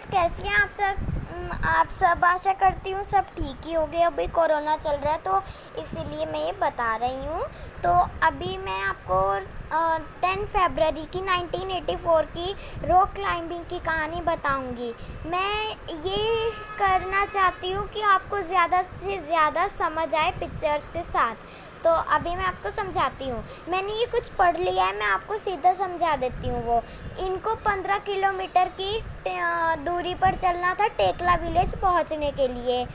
कैसी हैं आप सब? आप सब आशा करती हूँ सब ठीक ही हो गए। अभी कोरोना चल रहा है तो इसीलिए मैं ये बता रही हूँ। तो अभी मैं आपको 10 फरवरी की 1984 की रॉक क्लाइंबिंग की कहानी बताऊंगी। मैं ये करना चाहती हूँ कि आपको ज़्यादा से ज़्यादा समझ आए पिक्चर्स के साथ। तो अभी मैं आपको समझाती हूँ। मैंने ये कुछ पढ़ लिया है, मैं आपको सीधा समझा देती हूँ। वो इनको 15 किलोमीटर की दूरी पर चलना था टेकला विलेज पहुँचने के लिए।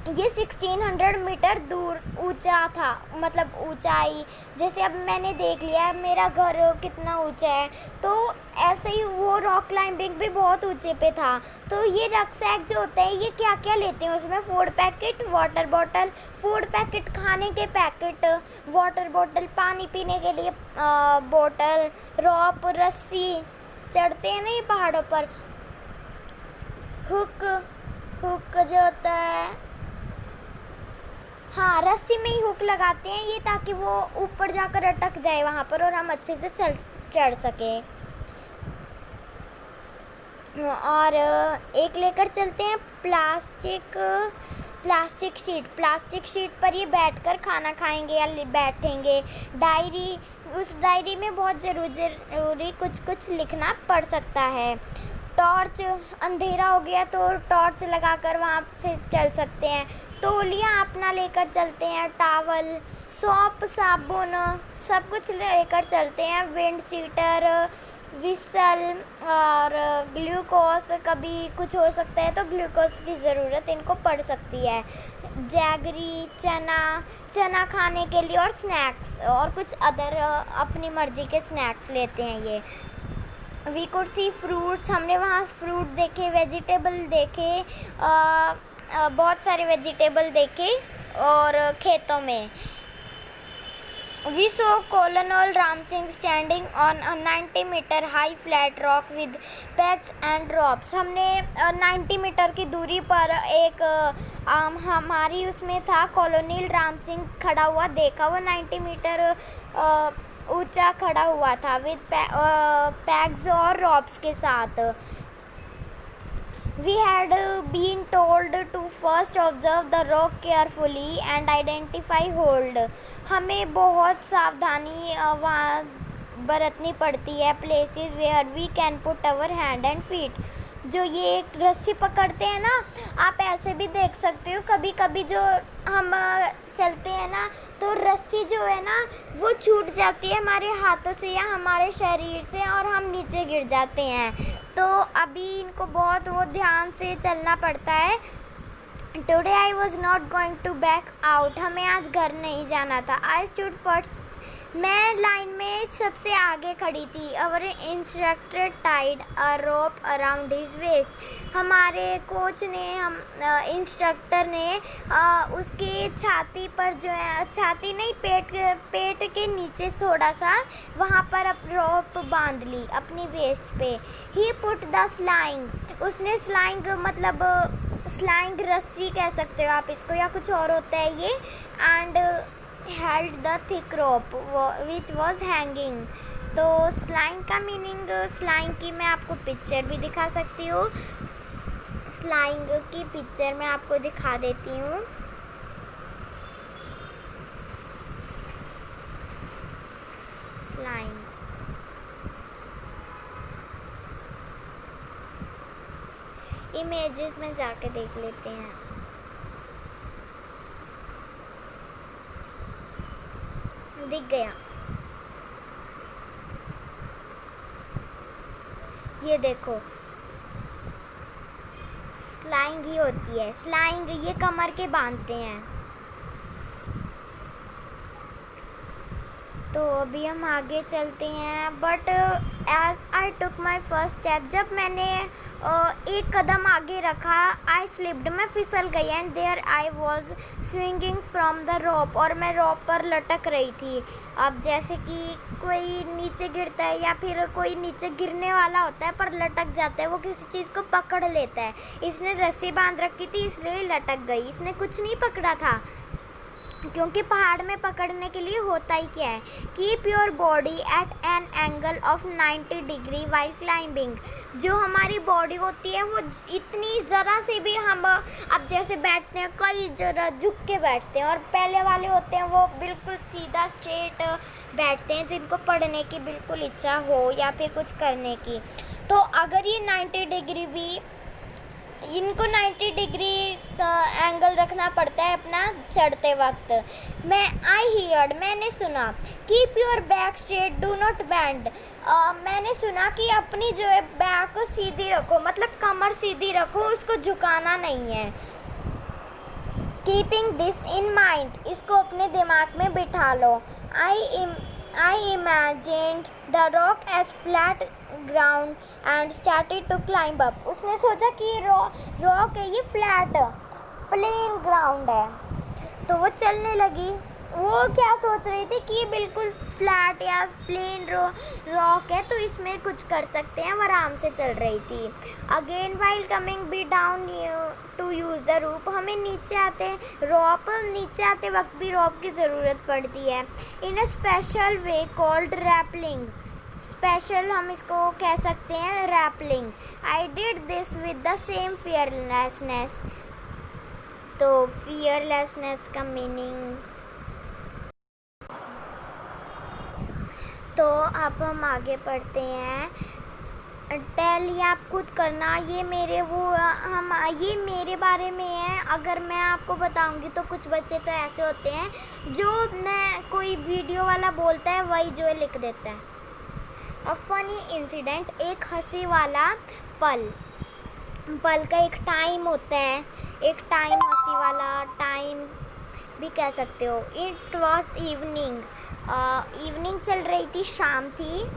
ये 1600 मीटर दूर ऊंचा था, मतलब ऊंचाई। जैसे अब मैंने देख लिया है मेरा घर कितना ऊंचा है, तो ऐसे ही वो रॉक क्लाइंबिंग भी बहुत ऊंचे पे था। तो ये रक्सैक जो होता है ये क्या क्या लेते हैं उसमें? Food packet, water bottle, food packet खाने के पैकेट, वाटर बॉटल पानी पीने के लिए बोतल, रॉप, रस्सी, चढ़ते हैं ना ये पहाड़ों पर, हुक, हुक जो होता है, हाँ रस्सी में ही हुक लगाते हैं ये, ताकि वो ऊपर जाकर अटक जाए वहाँ पर और हम अच्छे से चढ़ सकें। और एक लेकर चलते हैं प्लास्टिक शीट पर ये बैठकर खाना खाएंगे या बैठेंगे। डायरी, उस डायरी में बहुत ज़रूरी कुछ लिखना पड़ सकता है। टॉर्च, अंधेरा हो गया तो टॉर्च लगाकर वहाँ से चल सकते हैं। तौलिया अपना लेकर चलते हैं, टावल, सौंप, साबुन, सब कुछ लेकर चलते हैं। विंड चीटर, विसल और ग्लूकोज, कभी कुछ हो सकता है तो ग्लूकोज की ज़रूरत इनको पड़ सकती है। जैगरी, चना खाने के लिए, और स्नैक्स और कुछ अदर अपनी मर्ज़ी के स्नैक्स लेते हैं ये। वी कुड सी फ्रूट्स, हमने वहाँ फ्रूट देखे, वेजिटेबल देखे, बहुत सारे वेजिटेबल देखे और खेतों में। We saw colonel Ram Singh standing on 90 metre high flat rock with packs and drops. हमने 90 मीटर की दूरी पर एक हमारी उसमें था कॉलोनल राम सिंह खड़ा हुआ देखा। वो 90 मीटर ऊंचा खड़ा हुआ था विद पैक्स और रॉप्स के साथ। We had been told to first observe the rock carefully and identify hold. हमें बहुत सावधानी वहाँ बरतनी पड़ती है। Places where we can put our hand and feet. जो ये एक रस्सी पकड़ते हैं ना, आप ऐसे भी देख सकते हो। कभी कभी जो हम चलते हैं ना तो रस्सी जो है ना वो छूट जाती है हमारे हाथों से या हमारे शरीर से और हम नीचे गिर जाते हैं। तो अभी इनको बहुत वो ध्यान से चलना पड़ता है। Today I was not going to back out, हमें आज घर नहीं जाना था। आई स्टूड फर्स्ट, मैं लाइन में सबसे आगे खड़ी थी। Our instructor tied a rope around his waist, हमारे कोच ने इंस्ट्रक्टर ने उसकी छाती पर जो है, छाती नहीं पेट के नीचे थोड़ा सा वहाँ पर रोप बांध ली अपनी वेस्ट पे। ही पुट द स्लाइंग, उसने स्लाइंग मतलब स्लाइंग रस्सी कह सकते हो आप इसको या कुछ और होता है ये। And held the thick rope which was hanging. तो स्लाइंग का मीनिंग, स्लाइंग की मैं आपको पिक्चर भी दिखा सकती हूँ। स्लाइंग की पिक्चर मैं आपको दिखा देती हूँ। स्लाइंग, इमेजेस में जाके देख लेते हैं। दिख गया, ये देखो स्लाइंग ही होती है। स्लाइंग ये कमर के बांधते हैं। तो अभी हम आगे चलते हैं। But as I took my first step, जब मैंने एक कदम आगे रखा, आई स्लिप्ड, मैं फिसल गई। And there I was swinging from the rope, और मैं रोप पर लटक रही थी। अब जैसे कि कोई नीचे गिरता है या फिर कोई नीचे गिरने वाला होता है पर लटक जाता है, वो किसी चीज़ को पकड़ लेता है। इसने रस्सी बांध रखी थी इसलिए लटक गई, इसने कुछ नहीं पकड़ा था। क्योंकि पहाड़ में पकड़ने के लिए होता ही क्या है, keep your body at an angle of 90 degree while climbing. जो हमारी बॉडी होती है वो इतनी ज़रा से भी, हम अब जैसे बैठते हैं कई ज़रा झुक के बैठते हैं, और पहले वाले होते हैं वो बिल्कुल सीधा स्ट्रेट बैठते हैं, जिनको पढ़ने की बिल्कुल इच्छा हो या फिर कुछ करने की। तो अगर ये 90 डिग्री भी, इनको 90 डिग्री एंगल रखना पड़ता है अपना चढ़ते वक्त। मैंने सुना, keep your back straight do not band. मैंने सुना कि अपनी जो है बैक को सीधी रखो, मतलब कमर सीधी रखो, उसको झुकाना नहीं है। कीपिंग दिस इन माइंड, इसको अपने दिमाग में बिठा लो। I imagined the rock as flat ground and started to climb up. उसने सोचा कि रॉक है, ये फ्लैट प्लेन ग्राउंड है, तो वो चलने लगी। वो क्या सोच रही थी कि ये बिल्कुल फ्लैट या प्लेन रॉक है, तो इसमें कुछ कर सकते हैं, आराम से चल रही थी। Again while coming be down to use the rope, हमें नीचे आते वक्त भी रॉप की ज़रूरत पड़ती है। In a special way called rappelling, special हम इसको कह सकते हैं rappelling. I did this with the same fearlessness. तो फियरलेसनेस का मीनिंग, तो अब हम आगे पढ़ते हैं। टेल, ये आप खुद करना, ये मेरे बारे में है। अगर मैं आपको बताऊंगी तो कुछ बच्चे तो ऐसे होते हैं जो कोई वीडियो वाला बोलता है वही जो है लिख देता है। अ फनी इंसिडेंट, एक हंसी वाला पल का एक टाइम होता है, एक टाइम हंसी वाला टाइम भी कह सकते हो। इट वॉज इवनिंग, इवनिंग चल रही थी, शाम थी।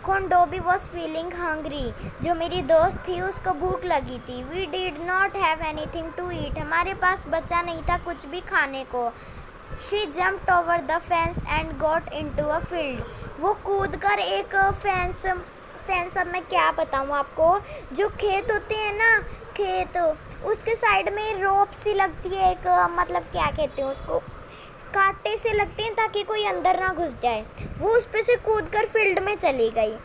खोंडोबी वॉज फीलिंग हंग्री, जो मेरी दोस्त थी उसको भूख लगी थी। We did not have anything to eat, हमारे पास बचा नहीं था कुछ भी खाने को। She jumped over the fence and got into a field, वो कूद कर एक फेंस, अब मैं क्या बताऊँ आपको, जो खेत होते हैं ना, खेत, उसके साइड में रोप सी लगती है एक, मतलब क्या कहते हैं उसको, कांटे से लगते हैं ताकि कोई अंदर ना घुस जाए। वो उस पे से कूदकर फील्ड में चली गई।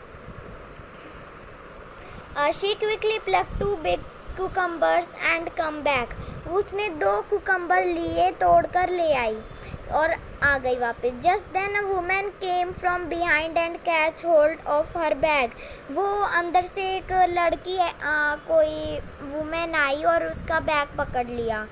She quickly pluck 2 big cucumbers and come back, उसने 2 कुकम्बर लिए, तोड़कर ले आई और आ गई वापस। Just then a women came from behind and catch hold of her bag, वो अंदर से एक लड़की कोई वुमेन आई और उसका बैग पकड़ लिया,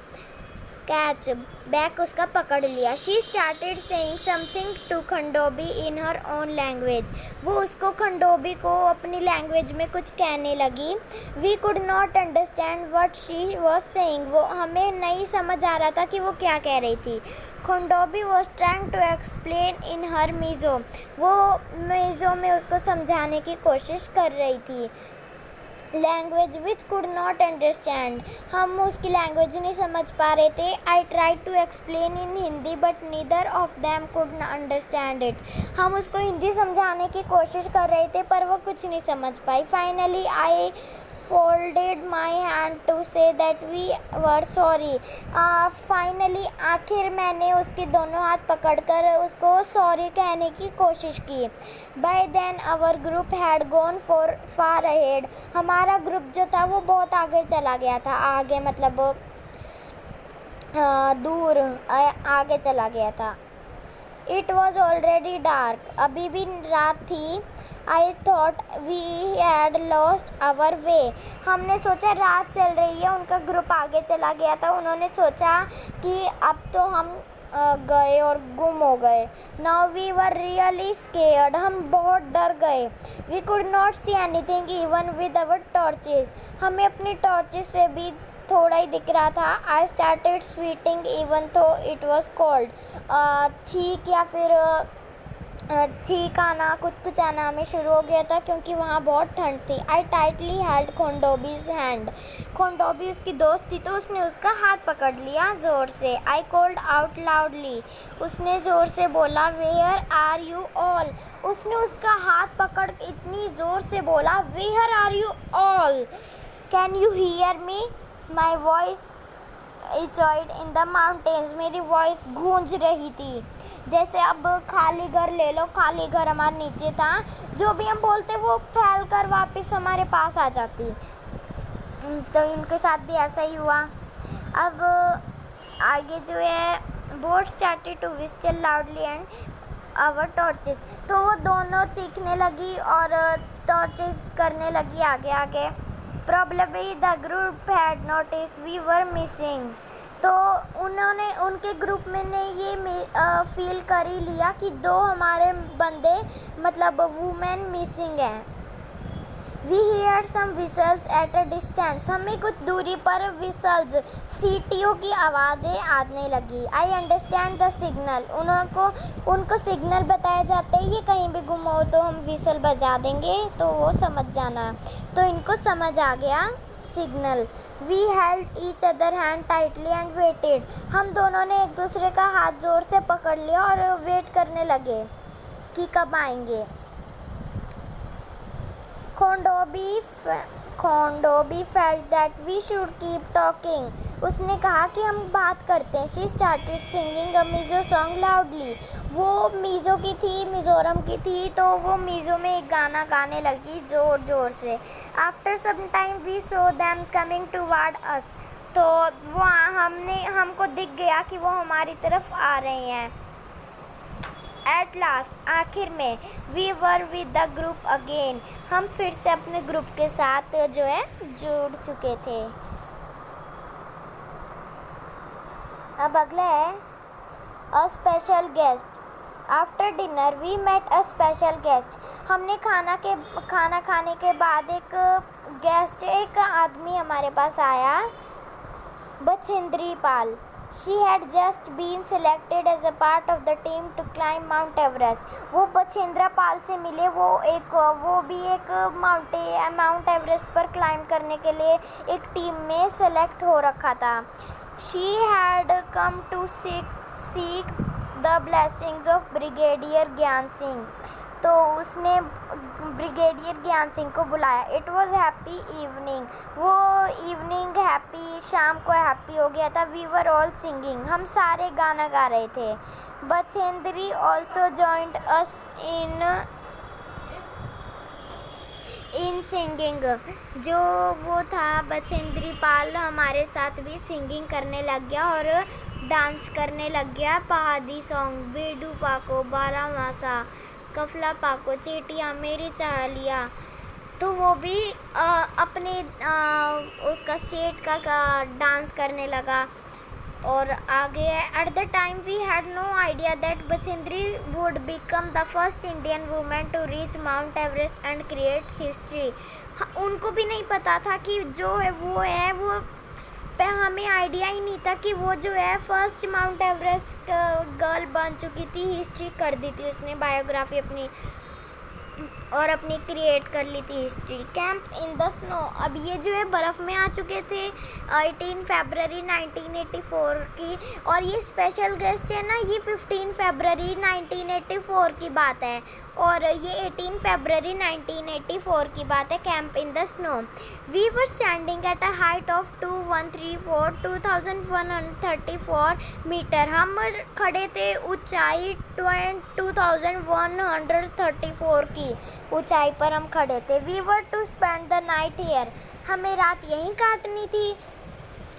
कैच बैग उसका पकड़ लिया। She started saying something to Khandobi in her own language, वो उसको खंडोबी को अपनी लैंग्वेज में कुछ कहने लगी। We could not understand what she was saying, वो हमें नहीं समझ आ रहा था कि वो क्या कह रही थी। Khandobi was trying to explain in her Mizo, वो मीज़ो में उसको समझाने की कोशिश कर रही थी। Language which could not understand, हम उसकी लैंग्वेज नहीं समझ पा रहे थे। I tried to explain in Hindi but neither of them could understand it, हम उसको हिंदी समझाने की कोशिश कर रहे थे पर वो कुछ नहीं समझ पाई। Finally I folded my hand to say that we were sorry, finally आखिर मैंने उसके दोनों हाथ पकड़कर उसको सॉरी कहने की कोशिश की। By then our group had gone far ahead, हमारा ग्रुप जो था वो बहुत आगे चला गया था, आगे मतलब दूर आगे चला गया था। It was already dark, अभी भी रात थी। I thought we had lost our way, हमने सोचा रात चल रही है, उनका ग्रुप आगे चला गया था, उन्होंने सोचा कि अब तो हम गए और गुम हो गए। Now we were really scared, हम बहुत डर गए। We could not see anything even with our torches, हमें अपनी टॉर्चेस से भी थोड़ा ही दिख रहा था। I started sweating even though it was cold, छींक या फिर छींक आना, कुछ आना हमें शुरू हो गया था क्योंकि वहाँ बहुत ठंड थी। आई टाइटली हेल्ड खोंडोबीज हैंड, खोंडोबी उसकी दोस्त थी तो उसने उसका हाथ पकड़ लिया ज़ोर से। आई कॉल्ड आउट लाउडली, उसने ज़ोर से बोला वेयर आर यू ऑल, उसने उसका हाथ पकड़ इतनी ज़ोर से बोला where are you all, can you hear me, my voice echoed in the mountains. मेरी वॉइस गूंज रही थी। जैसे अब खाली घर ले लो, खाली घर हमारे नीचे था, जो भी हम बोलते वो फैल कर वापस हमारे पास आ जाती। तो इनके साथ भी ऐसा ही हुआ। अब आगे जो है, boat started to whistle loudly and our torches. तो वो दोनों चीखने लगी और टॉर्चेस करने लगी आगे आगे। Probably the group had noticed we were missing. तो उन्होंने, उनके ग्रुप में ने ये फील कर ही लिया कि दो हमारे बंदे मतलब वुमेन मिसिंग हैं। We heard some whistles at a distance. हमें कुछ दूरी पर विसल्स, सीटियों की आवाज़ें आने लगी। I understand the signal. उनको सिग्नल बताया जाता है, ये कहीं भी गुम हो तो हम विसल बजा देंगे तो वो समझ जाना। तो इनको समझ आ गया signal. We held each other hand tightly and waited. हम दोनों ने एक दूसरे का हाथ जोर से पकड़ लिया और वेट करने लगे कि कब आएंगे। Khondobi felt that we should keep talking. उसने कहा कि हम बात करते हैं। She started singing a Mizo song loudly. वो मिज़ोरम की थी, तो वो मिज़ो में एक गाना गाने लगी ज़ोर ज़ोर से। After some time we saw them coming toward us. तो वो हमको दिख गया कि वो हमारी तरफ आ रहे हैं। एट लास्ट, आखिर में, we were with the group again. हम फिर से अपने ग्रुप के साथ जो है जुड़ चुके थे। अब अगला है a special guest. After dinner we met a special guest. हमने खाना खाने के बाद एक आदमी हमारे पास आया, Bachendri Pal. She had just been selected as a part of the team to climb Mount Everest. वो बछेंद्रा पाल से मिले। वो भी एक माउंट एवरेस्ट पर क्लाइंब करने के लिए एक टीम में सेलेक्ट हो रखा था। She had come to seek the blessings of Brigadier ज्ञान सिंह। तो उसने ब्रिगेडियर ज्ञान सिंह को बुलाया। It was happy evening. वो इवनिंग हैप्पी, शाम को हैप्पी हो गया था। We were all singing. हम सारे गाना गा रहे थे। Bachendri also joined us in singing. जो वो था बछेंद्री पाल, हमारे साथ भी सिंगिंग करने लग गया और डांस करने लग गया। पहाड़ी सॉन्ग, बेडू पाको बारह मासा, कफला पाको चेटिया मेरी चालिया। तो वो भी अपने उसका स्टेट का डांस करने लगा। और आगे, at the time we had no idea that Bachendri would become the first Indian women to reach Mount Everest and create history. उनको भी नहीं पता था कि जो है वो पे हमें आइडिया ही नहीं था कि वो जो है फर्स्ट माउंट एवरेस्ट गर्ल बन चुकी थी। हिस्ट्री कर दी थी उसने, बायोग्राफी अपनी और अपनी क्रिएट कर ली थी history. Camp in the snow. अब ये जो है बर्फ़ में आ चुके थे 18 फरवरी 1984 की। और ये स्पेशल गेस्ट है ना, ये 15 फरवरी 1984 की बात है और ये 18 फरवरी 1984 की बात है। Camp in the snow. We were standing at a height of 2134 metre. हम खड़े थे ऊंचाई 2134 की ऊंचाई पर हम खड़े थे। We were to spend the night here. हमें रात यहीं काटनी थी।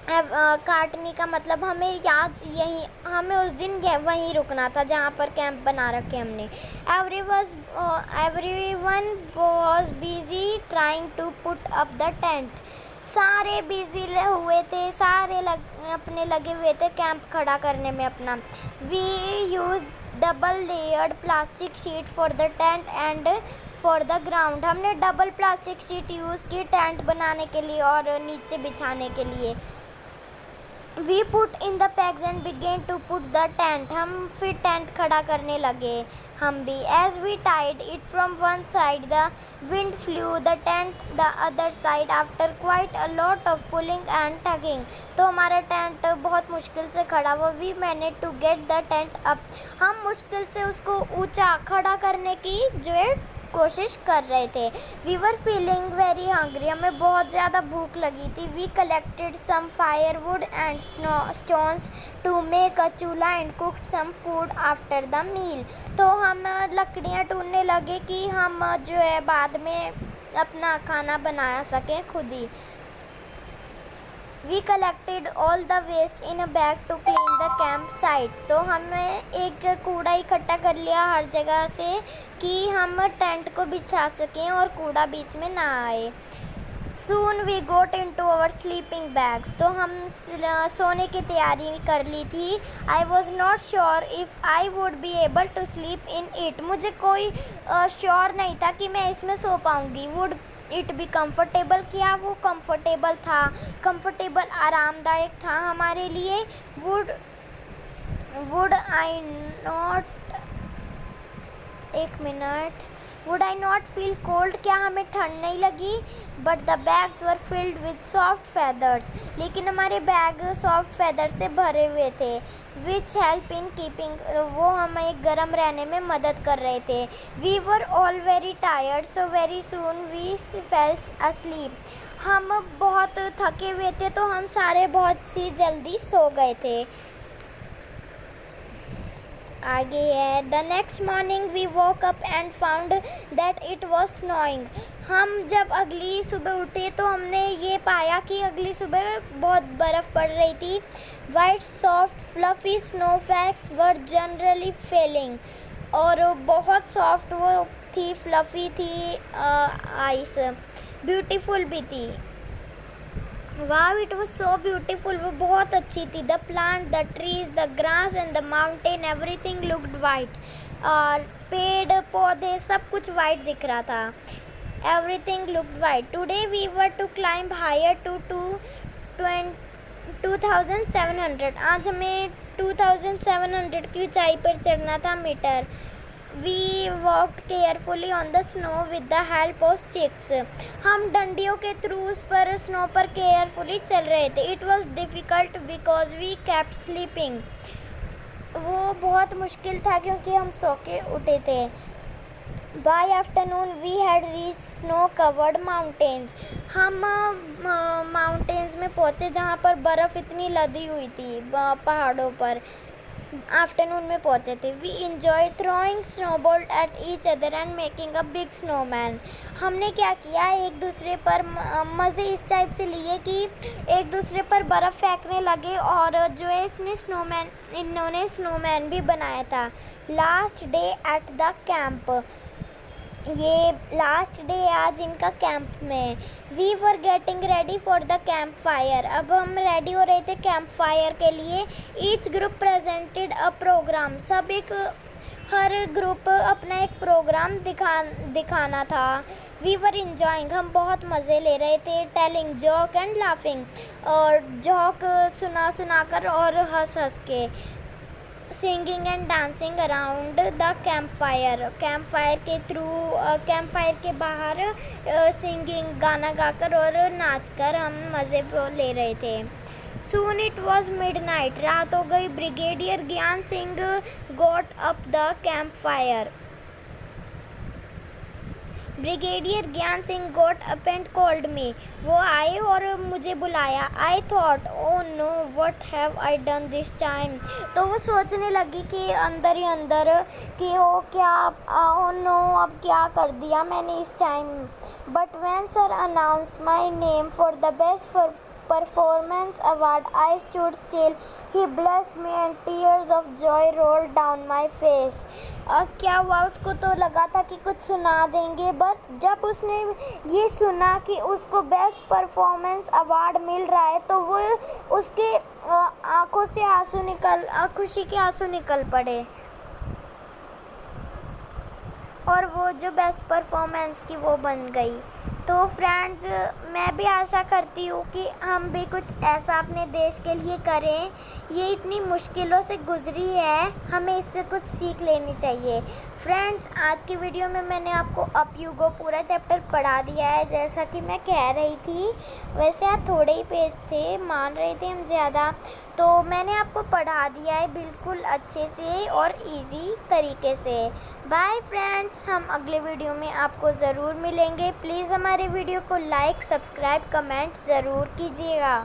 काटने का मतलब हमें हमें उस दिन वहीं रुकना था जहाँ पर कैंप बना रखे हमने। Everyone was busy trying to put up the tent. सारे बिजी हुए थे, सारे अपने लगे हुए थे कैंप खड़ा करने में अपना। We use double layered plastic sheet for the tent and for the ground. हमने डबल प्लास्टिक शीट यूज़ की टेंट बनाने के लिए और नीचे बिछाने के लिए। We put in the packs and began to put the tent. हम फिर टेंट खड़ा करने लगे हम भी। As we tied it from one side the wind flew the tent the other side after quite a lot of pulling and tugging. तो हमारा tent बहुत मुश्किल से खड़ा हुआ। We manage to get the tent up. हम मुश्किल से उसको ऊंचा खड़ा करने की जो है कोशिश कर रहे थे। We were feeling very hungry, हमें बहुत ज़्यादा भूख लगी थी। We collected some firewood and stones to make a chulha and cooked some food after the meal. तो हम लकड़ियाँ ढूंढने लगे कि हम जो है बाद में अपना खाना बना सकें खुद ही। We collected all the waste in a bag to clean the camp site. तो हमें एक कूड़ा इकट्ठा कर लिया हर जगह से कि हम टेंट को बिछा सकें और कूड़ा बीच में ना आए। Soon we got into our sleeping bags. तो हम सोने की तैयारी कर ली थी। I was not sure if I would be able to sleep in it. मुझे कोई श्योर नहीं था कि मैं इसमें सो पाऊँगी। वुड इट बी कम्फर्टेबल, क्या वो कम्फर्टेबल था, कम्फर्टेबल आरामदायक था हमारे लिए। वुड आई नॉट, एक minute, would I not feel cold, क्या हमें ठंड नहीं लगी। But the bags were filled with soft feathers, लेकिन हमारे बैग सॉफ्ट फेदर से भरे हुए थे। विच हेल्प इन कीपिंग, वो हमें गर्म रहने में मदद कर रहे थे। We were all very tired so very soon we fells asleep. हम बहुत थके हुए थे तो हम सारे बहुत सी जल्दी सो गए थे। आगे है, the next morning we woke up and found that it was snowing. हम जब अगली सुबह उठे तो हमने ये पाया कि अगली सुबह बहुत बर्फ़ पड़ रही थी। White soft fluffy snowflakes were generally falling, और बहुत सॉफ्ट वो थी, फ्लफ़ी थी आइस, ब्यूटीफुल भी थी। Wow, it was so beautiful, वो बहुत अच्छी थी। The plant, the trees, the grass and the mountain, everything looked white. और पेड़ पौधे सब कुछ वाइट दिख रहा था। Everything looked white. Today we were to climb higher to 2700। आज हमें 2700 की ऊंचाई पर चढ़ना था metre. We walked carefully on the snow with the help of sticks. हम डंडियों के थ्रू उस पर स्नो पर केयरफुली चल रहे थे। It was difficult because we kept sleeping. वो बहुत मुश्किल था क्योंकि हम सो के उठे थे। By afternoon we had reached snow-covered mountains. हम माउंटेन्स में पहुँचे जहाँ पर बर्फ़ इतनी लदी हुई थी पहाड़ों पर। आफ्टरनून में पहुँचे थे। We enjoy throwing snowball at each other and making a big snowman. हमने क्या किया, एक दूसरे पर मज़े इस टाइप से लिए कि एक दूसरे पर बर्फ़ फेंकने लगे और जो है इन्होंने स्नोमैन भी बनाया था। Last day at the camp, ये लास्ट डे आज इनका कैंप में। We were getting ready for the camp fire. अब हम रेडी हो रहे थे कैंप फायर के लिए। Each group presented a programme. हर ग्रुप अपना एक प्रोग्राम दिखाना था। वी वर इंजॉइंग, हम बहुत मज़े ले रहे थे। टेलिंग जॉक एंड लाफिंग, और जॉक सुना कर और हंस के। Singing and dancing around the camp fire. Camp fire के बाहर सिंगिंग, गाना गाकर और नाचकर हम मज़े ले रहे थे। सून इट वॉज मिडनाइट, रात हो गई। Brigadier Gyan Singh got up the camp fire. Brigadier Gyan Singh got up and called me. वो आए और मुझे बुलाया। I thought, oh no what have I done this time. तो वो सोचने लगी कि अंदर ही अंदर कि ओ क्या, ओ नो अब क्या कर दिया मैंने इस time. But when sir announce my name for the best performance award, I stood still. He blessed me and tears of joy rolled down my face. क्या हुआ, उसको तो लगा था कि कुछ सुना देंगे, बट जब उसने ये सुना कि उसको बेस्ट परफॉर्मेंस अवार्ड मिल रहा है तो वो उसके आंखों से खुशी के आंसू निकल पड़े। और वो जो बेस्ट परफॉर्मेंस की वो बन गई। तो फ्रेंड्स, मैं भी आशा करती हूँ कि हम भी कुछ ऐसा अपने देश के लिए करें। ये इतनी मुश्किलों से गुजरी है, हमें इससे कुछ सीख लेनी चाहिए। फ्रेंड्स, आज की वीडियो में मैंने आपको अप यू गो पूरा चैप्टर पढ़ा दिया है, जैसा कि मैं कह रही थी। वैसे आप थोड़े ही पेज थे, मान रहे थे हम ज़्यादा, तो मैंने आपको पढ़ा दिया है बिल्कुल अच्छे से और इजी तरीके से। बाय फ्रेंड्स, हम अगले वीडियो में आपको ज़रूर मिलेंगे। प्लीज़ हमारे वीडियो को लाइक, सब्सक्राइब, कमेंट ज़रूर कीजिएगा।